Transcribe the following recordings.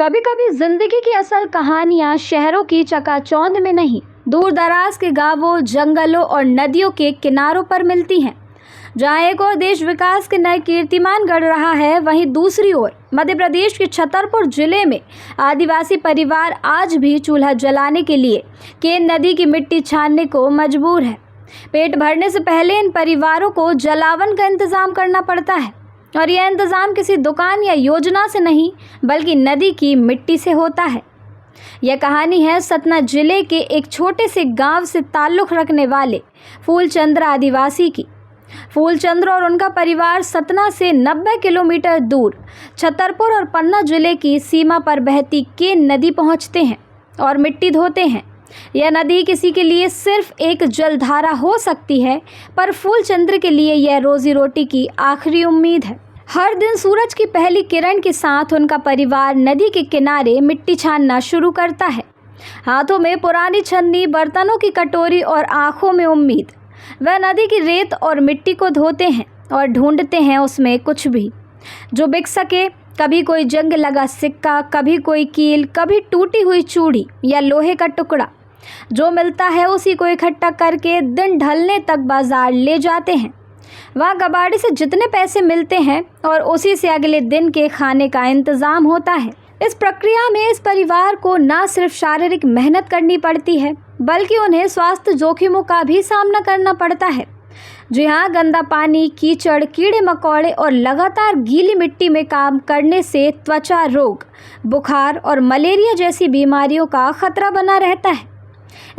कभी कभी जिंदगी की असल कहानियां शहरों की चकाचौंध में नहीं, दूर दराज के गांवों, जंगलों और नदियों के किनारों पर मिलती हैं। जहां एक ओर देश विकास के नए कीर्तिमान गढ़ रहा है, वहीं दूसरी ओर मध्य प्रदेश के छतरपुर जिले में आदिवासी परिवार आज भी चूल्हा जलाने के लिए केन नदी की मिट्टी छानने को मजबूर है। पेट भरने से पहले इन परिवारों को जलावन का इंतजाम करना पड़ता है, और यह इंतज़ाम किसी दुकान या योजना से नहीं बल्कि नदी की मिट्टी से होता है। यह कहानी है सतना जिले के एक छोटे से गांव से ताल्लुक़ रखने वाले फूलचंद्र आदिवासी की। फूलचंद्र और उनका परिवार सतना से 90 किलोमीटर दूर छतरपुर और पन्ना जिले की सीमा पर बहती केन नदी पहुंचते हैं और मिट्टी धोते हैं। यह नदी किसी के लिए सिर्फ एक जलधारा हो सकती है, पर फूलचंद्र के लिए यह रोजी रोटी की आखिरी उम्मीद है। हर दिन सूरज की पहली किरण के साथ उनका परिवार नदी के किनारे मिट्टी छानना शुरू करता है। हाथों में पुरानी छन्नी, बर्तनों की कटोरी और आंखों में उम्मीद। वह नदी की रेत और मिट्टी को धोते हैं और ढूंढते हैं उसमें कुछ भी जो बिक सके। कभी कोई जंग लगा सिक्का, कभी कोई कील, कभी टूटी हुई चूड़ी या लोहे का टुकड़ा। जो मिलता है उसी को इकट्ठा करके दिन ढलने तक बाजार ले जाते हैं। वहाँ कबाड़ी से जितने पैसे मिलते हैं और उसी से अगले दिन के खाने का इंतज़ाम होता है। इस प्रक्रिया में इस परिवार को न सिर्फ शारीरिक मेहनत करनी पड़ती है, बल्कि उन्हें स्वास्थ्य जोखिमों का भी सामना करना पड़ता है। जी हाँ, गंदा पानी, कीचड़, कीड़े मकोड़े और लगातार गीली मिट्टी में काम करने से त्वचा रोग, बुखार और मलेरिया जैसी बीमारियों का खतरा बना रहता है।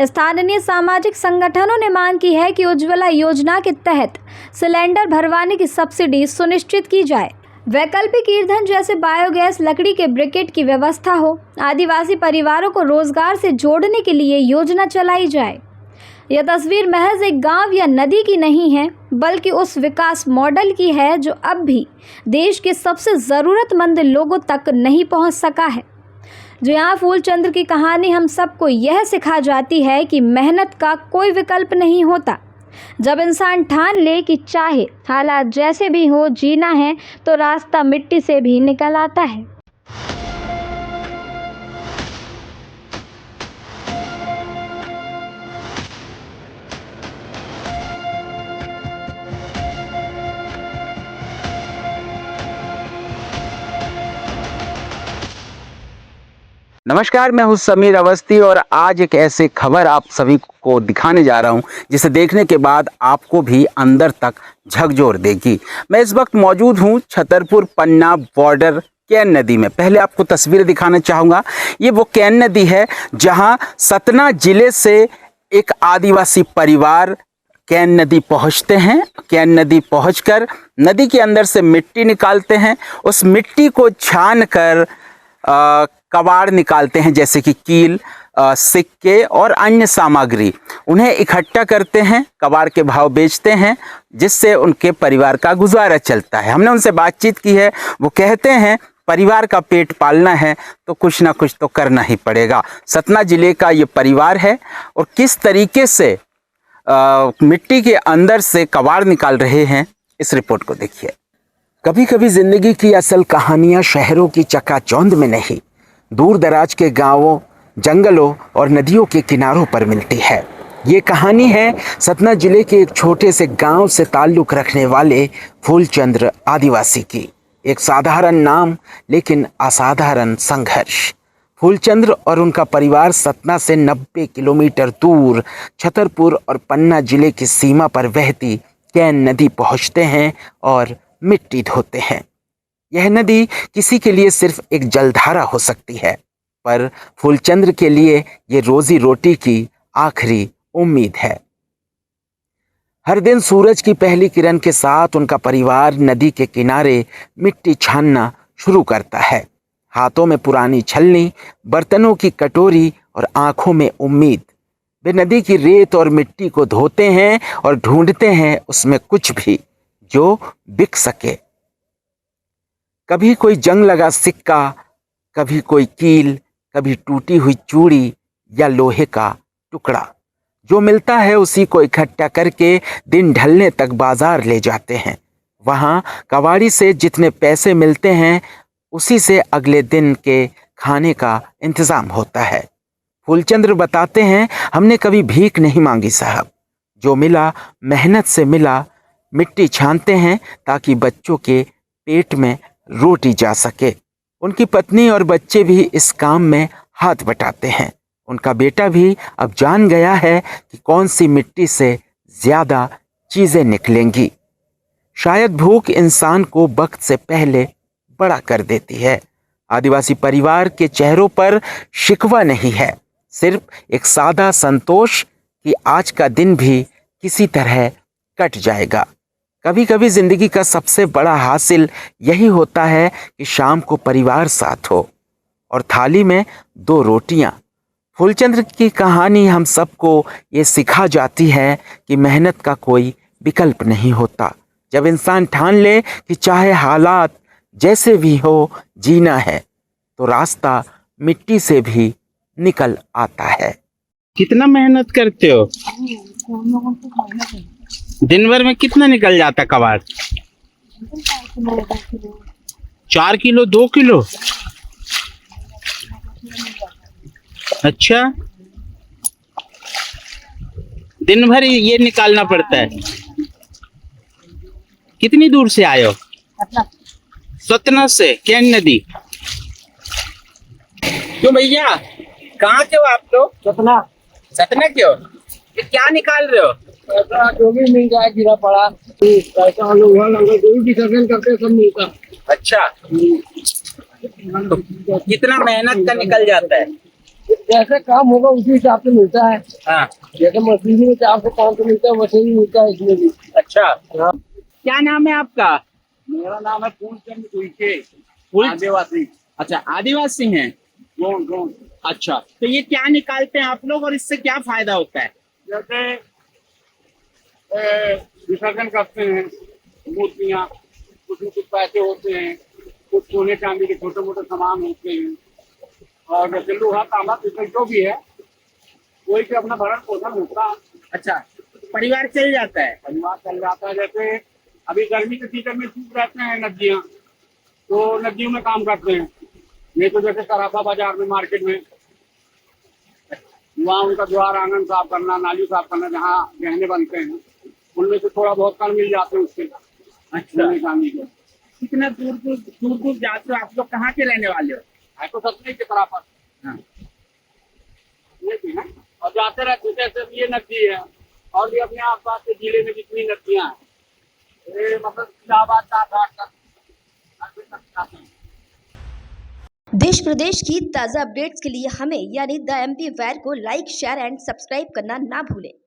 स्थानीय सामाजिक संगठनों ने मांग की है कि उज्ज्वला योजना के तहत सिलेंडर भरवाने की सब्सिडी सुनिश्चित की जाए, वैकल्पिक ईंधन जैसे बायोगैस, लकड़ी के ब्रिकेट की व्यवस्था हो, आदिवासी परिवारों को रोजगार से जोड़ने के लिए योजना चलाई जाए। यह तस्वीर महज एक गांव या नदी की नहीं है, बल्कि उस विकास मॉडल की है जो अब भी देश के सबसे ज़रूरतमंद लोगों तक नहीं पहुंच सका है। जी हाँ, फूलचंद्र की कहानी हम सबको यह सिखा जाती है कि मेहनत का कोई विकल्प नहीं होता। जब इंसान ठान ले कि चाहे हालात जैसे भी हो, जीना है, तो रास्ता मिट्टी से भी निकल आता है। नमस्कार, मैं हूं समीर अवस्थी और आज एक ऐसी खबर आप सभी को दिखाने जा रहा हूं जिसे देखने के बाद आपको भी अंदर तक झकझोर देगी। मैं इस वक्त मौजूद हूं छतरपुर पन्ना बॉर्डर केन नदी में। पहले आपको तस्वीर दिखाना चाहूँगा। ये वो केन नदी है जहां सतना जिले से एक आदिवासी परिवार केन नदी पहुँचते हैं। केन नदी पहुँचकर नदी के अंदर से मिट्टी निकालते हैं। उस मिट्टी को छान कर कबाड़ निकालते हैं, जैसे कि कील, सिक्के और अन्य सामग्री। उन्हें इकट्ठा करते हैं, कबाड़ के भाव बेचते हैं, जिससे उनके परिवार का गुजारा चलता है। हमने उनसे बातचीत की है, वो कहते हैं परिवार का पेट पालना है तो कुछ ना कुछ तो करना ही पड़ेगा। सतना जिले का ये परिवार है और किस तरीके से मिट्टी के अंदर से कबाड़ निकाल रहे हैं, इस रिपोर्ट को देखिए। कभी कभी जिंदगी की असल कहानियां शहरों की चकाचौंध में नहीं, दूर दराज के गांवों, जंगलों और नदियों के किनारों पर मिलती है। ये कहानी है सतना जिले के एक छोटे से गांव से ताल्लुक़ रखने वाले फूलचंद्र आदिवासी की। एक साधारण नाम लेकिन असाधारण संघर्ष। फूलचंद्र और उनका परिवार सतना से 90 किलोमीटर दूर छतरपुर और पन्ना जिले की सीमा पर बहती केन नदी पहुँचते हैं और मिट्टी धोते हैं। यह नदी किसी के लिए सिर्फ एक जलधारा हो सकती है, पर फूलचंद्र के लिए ये रोजी रोटी की आखिरी उम्मीद है। हर दिन सूरज की पहली किरण के साथ उनका परिवार नदी के किनारे मिट्टी छानना शुरू करता है। हाथों में पुरानी छलनी, बर्तनों की कटोरी और आंखों में उम्मीद। वे नदी की रेत और मिट्टी को धोते हैं और ढूंढते हैं उसमें कुछ भी जो बिक सके। कभी कोई जंग लगा सिक्का, कभी कोई कील, कभी टूटी हुई चूड़ी या लोहे का टुकड़ा। जो मिलता है उसी को इकट्ठा करके दिन ढलने तक बाजार ले जाते हैं। वहाँ कबाड़ी से जितने पैसे मिलते हैं उसी से अगले दिन के खाने का इंतजाम होता है। फूलचंद्र बताते हैं, हमने कभी भीख नहीं मांगी साहब, जो मिला मेहनत से मिला। मिट्टी छानते हैं ताकि बच्चों के पेट में रोटी जा सके। उनकी पत्नी और बच्चे भी इस काम में हाथ बटाते हैं। उनका बेटा भी अब जान गया है कि कौन सी मिट्टी से ज्यादा चीजें निकलेंगी। शायद भूख इंसान को वक्त से पहले बड़ा कर देती है। आदिवासी परिवार के चेहरों पर शिकवा नहीं है, सिर्फ एक सादा संतोष कि आज का दिन भी किसी तरह कट जाएगा। कभी कभी जिंदगी का सबसे बड़ा हासिल यही होता है कि शाम को परिवार साथ हो और थाली में 2 रोटियां। फूलचंद्र की कहानी हम सबको ये सिखा जाती है कि मेहनत का कोई विकल्प नहीं होता। जब इंसान ठान ले कि चाहे हालात जैसे भी हो जीना है, तो रास्ता मिट्टी से भी निकल आता है। कितना मेहनत करते हो? दिन भर में कितना निकल जाता कबाड़? 4 किलो 2 किलो? अच्छा, दिन भर ये निकालना पड़ता है। कितनी दूर से आए हो? सतना से। कैन नदी। क्यों भैया, कहाँ के हो आप लोग? सतना सतना के हो? ये क्या निकाल रहे हो? पैसा जो भी मिल जाए गिरा पड़ा, पैसा लोहा लंगर जो भी विसर्जन करते हैं सब मिलता। अच्छा, तो कितना मेहनत का निकल जाता है? जैसे काम होगा उसी हिसाब से मिलता है। हाँ। जैसे मशीनी में 400-500 मिलता है, वैसे ही मिलता है इसमें भी। अच्छा, हाँ। क्या नाम है आपका? मेरा नाम है फूलचंद उइके, फूल- आदिवासी। अच्छा, आदिवासी हैं। कौन अच्छा, तो ये क्या निकालते हैं आप लोग और इससे क्या फायदा होता है? जैसे विसर्जन करते हैं मूर्तियाँ, उसमें कुछ पैसे होते हैं, कुछ सोने चांदी के छोटे मोटे सामान होते हैं, और जैसे लोहा तांबा पीतल जो भी है कोई के अपना भरण पोषण होता है। अच्छा, परिवार चल जाता है। परिवार चल जाता है। जैसे अभी गर्मी के सीजन में सूख रहते हैं नदियाँ, तो नदियों में काम करते हैं। नहीं तो जैसे सराफा बाजार में, मार्केट में, वहाँ उनका द्वार आंगन साफ करना, नाली साफ करना, जहाँ गहने बनते हैं उनमें से थोड़ा बहुत कर मिल जाते हैं उसके। अच्छा, निकालने के कितना दूर जाते हो आप लोग? कहाँ के रहने वाले हो? है तो सतनी की तरफ पर। हाँ। ये भी है, और जाते रहते हैं। जैसे ये नदी है और भी अपने आस पास के जिले में जितनी नदियाँ हैं, ये मतलब इलाहाबाद तक जाते हैं। देश प्रदेश की ताज़ा अपडेट्स के लिए हमें यानी द MP वैर को लाइक, शेयर एंड सब्सक्राइब करना ना भूलें।